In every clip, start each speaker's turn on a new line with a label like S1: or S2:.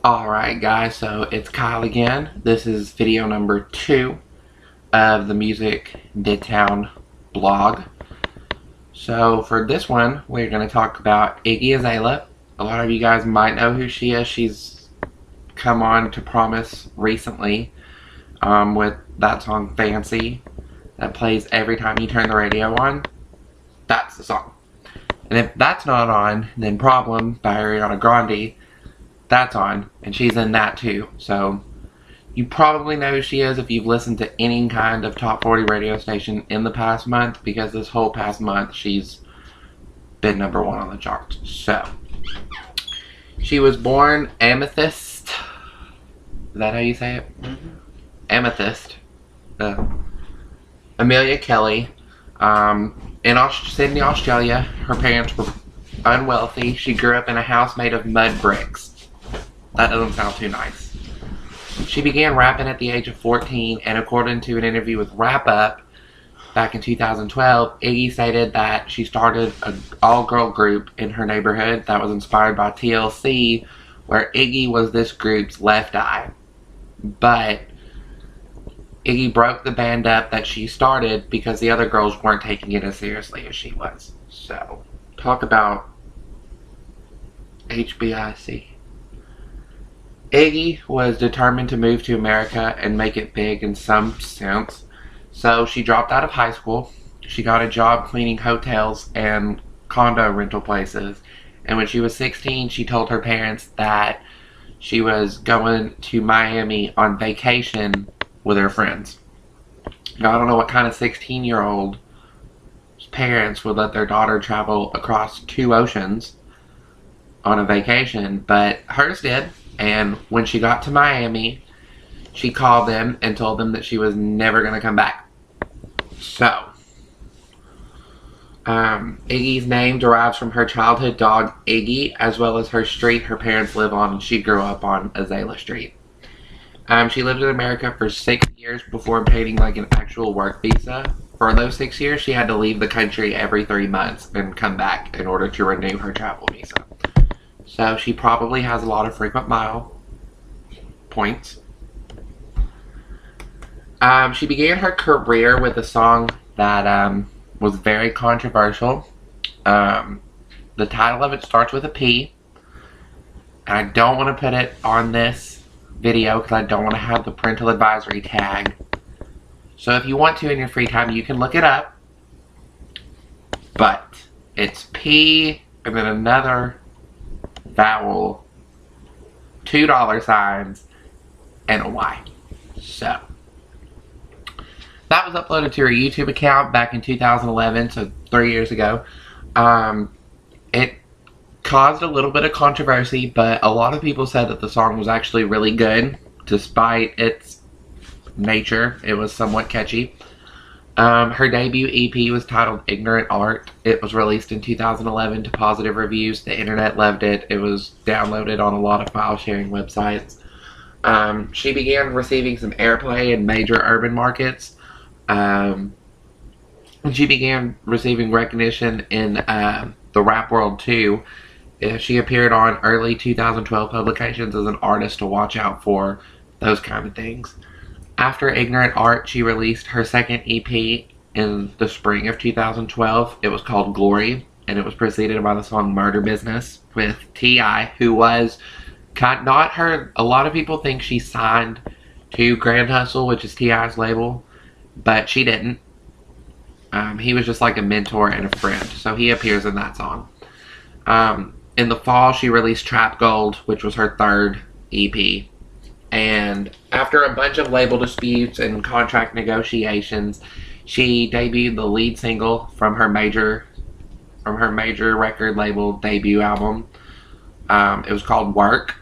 S1: Alright guys, so it's Kyle again. This is video number 2 of the Music Midtown blog. So for this one, we're going to talk about Iggy Azalea. A lot of you guys might know who she is. She's come on to Promise recently with that song Fancy that plays every time you turn the radio on. That's the song. And if that's not on, then Problem by Ariana Grande, that's on, and she's in that too. So you probably know who she is if you've listened to any kind of top 40 radio station in the past month, because this whole past month she's been #1 on the charts. So she was born Amethyst. Is that how you say it? Mm-hmm. Amethyst. Amelia Kelly. In Sydney, Australia. Her parents were unwealthy. She grew up in a house made of mud bricks. That doesn't sound too nice. She began rapping at the age of 14, and according to an interview with Wrap Up back in 2012, Iggy stated that she started an all-girl group in her neighborhood that was inspired by TLC, where Iggy was this group's left eye. But Iggy broke the band up that she started because the other girls weren't taking it as seriously as she was. So, talk about HBIC. Iggy was determined to move to America and make it big in some sense. So she dropped out of high school. She got a job cleaning hotels and condo rental places. And when she was 16, she told her parents that she was going to Miami on vacation with her friends. Now, I don't know what kind of 16-year-old parents would let their daughter travel across 2 oceans on a vacation, but hers did. And when she got to Miami, she called them and told them that she was never going to come back. So, Iggy's name derives from her childhood dog, Iggy, as well as her street her parents live on, and she grew up on Azalea Street. She lived in America for 6 years before obtaining like an actual work visa. For those 6 years, she had to leave the country every 3 months and come back in order to renew her travel visa. So she probably has a lot of frequent mile points. She began her career with a song that was very controversial. The title of it starts with a P. And I don't want to put it on this video because I don't want to have the parental advisory tag. So if you want to in your free time, you can look it up. But it's P and then another vowel, $2 and a Y. So that was uploaded to her YouTube account back in 2011, so 3 years ago. It caused a little bit of controversy, but a lot of people said that the song was actually really good despite its nature. It was somewhat catchy. Her debut EP was titled Ignorant Art. It was released in 2011 to positive reviews. The internet loved it. It was downloaded on a lot of file sharing websites. She began receiving some airplay in major urban markets. She began receiving recognition in the rap world too. She appeared on early 2012 publications as an artist to watch out for, those kind of things. After Ignorant Art, she released her second EP in the spring of 2012. It was called Glory, and it was preceded by the song Murder Business with T.I., who was not her. A lot of people think she signed to Grand Hustle, which is T.I.'s label, but she didn't. He was just like a mentor and a friend, so he appears in that song. In the fall, she released Trap Gold, which was her third EP. And after a bunch of label disputes and contract negotiations, she debuted the lead single from her major record label debut album. It was called Work.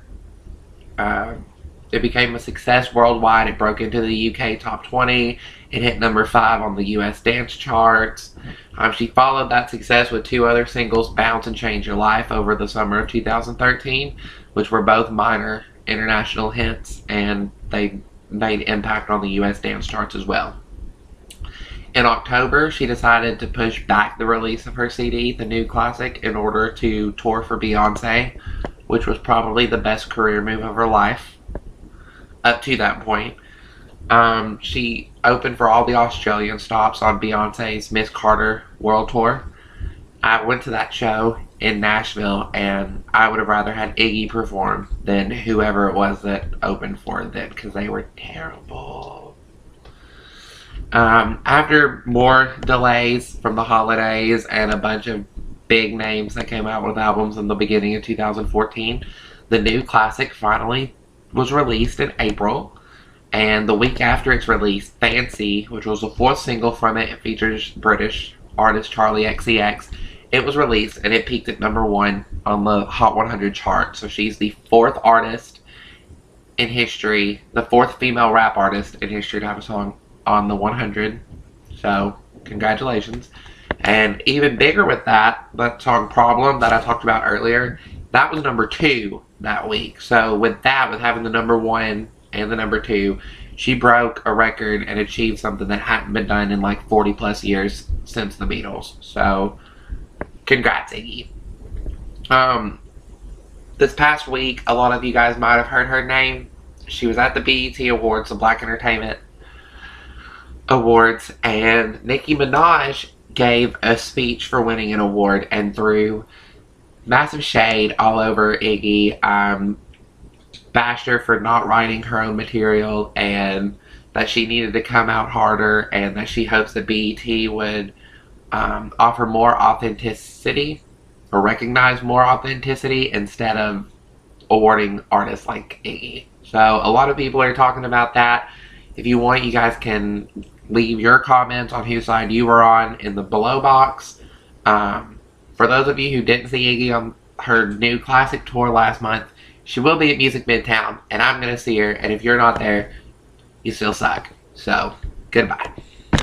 S1: It became a success worldwide. It broke into the UK top 20. It hit #5 on the US dance charts. She followed that success with 2 other singles, Bounce and Change Your Life, over the summer of 2013, which were both minor international hits, and they made impact on the US dance charts as well. In October, she decided to push back the release of her CD, The New Classic, in order to tour for Beyonce. which was probably the best career move of her life up to that point. She opened for all the Australian stops on Beyonce's Miss Carter World Tour. I went to that show in Nashville, and I would have rather had Iggy perform than whoever it was that opened for it then, because they were terrible. After more delays from the holidays and a bunch of big names that came out with albums in the beginning of 2014, the new classic finally was released in April. And the week after its release, Fancy, which was the fourth single from it, it features British artist Charlie XCX. It was released and it peaked at #1 on the Hot 100 chart. So she's the fourth artist in history, the fourth female rap artist in history to have a song on the 100. So congratulations. And even bigger with that song Problem that I talked about earlier, that was #2 that week. So with that, with having the #1 and the #2, she broke a record and achieved something that hadn't been done in like 40 plus years since the Beatles. So congrats, Iggy. This past week, a lot of you guys might have heard her name. She was at the BET Awards, the Black Entertainment Awards, and Nicki Minaj gave a speech for winning an award and threw massive shade all over Iggy. Bashed her for not writing her own material, and that she needed to come out harder, and that she hopes that BET would offer more authenticity or recognize more authenticity instead of awarding artists like Iggy. So a lot of people are talking about that. If you want, you guys can leave your comments on whose side you were on in the below box. For those of you who didn't see Iggy on her new classic tour last month, she will be at Music Midtown, and I'm going to see her, and if you're not there, you still suck. So, goodbye.